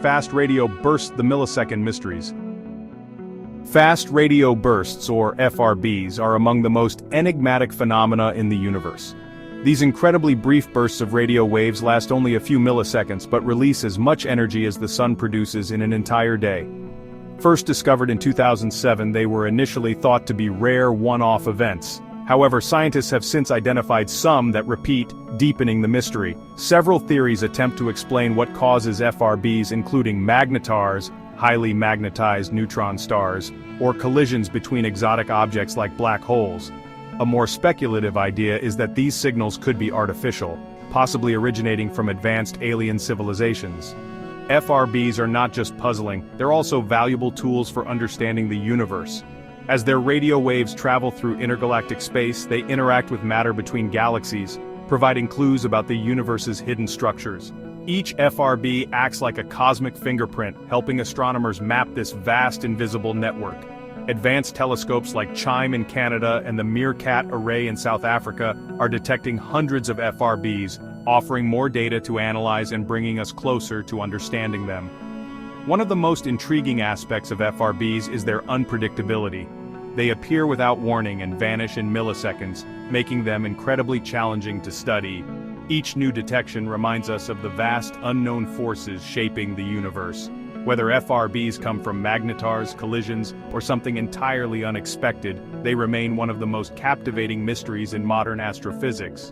fast radio bursts, the millisecond mysteries. Fast radio bursts, or FRBs, are among the most enigmatic phenomena in the universe. These incredibly brief bursts of radio waves last only a few milliseconds but release as much energy as the sun produces in an entire day. First discovered in 2007, they were initially thought to be rare one-off events. However, scientists have since identified some that repeat, deepening the mystery. Several theories attempt to explain what causes FRBs, including magnetars, highly magnetized neutron stars, or collisions between exotic objects like black holes. A more speculative idea is that these signals could be artificial, possibly originating from advanced alien civilizations. FRBs are not just puzzling, they're also valuable tools for understanding the universe. As their radio waves travel through intergalactic space, they interact with matter between galaxies, providing clues about the universe's hidden structures. Each FRB acts like a cosmic fingerprint, helping astronomers map this vast invisible network. Advanced telescopes like CHIME in Canada and the Meerkat Array in South Africa are detecting hundreds of FRBs, offering more data to analyze and bringing us closer to understanding them. One of the most intriguing aspects of FRBs is their unpredictability. They appear without warning and vanish in milliseconds, making them incredibly challenging to study. Each new detection reminds us of the vast unknown forces shaping the universe. Whether FRBs come from magnetars, collisions, or something entirely unexpected, they remain one of the most captivating mysteries in modern astrophysics.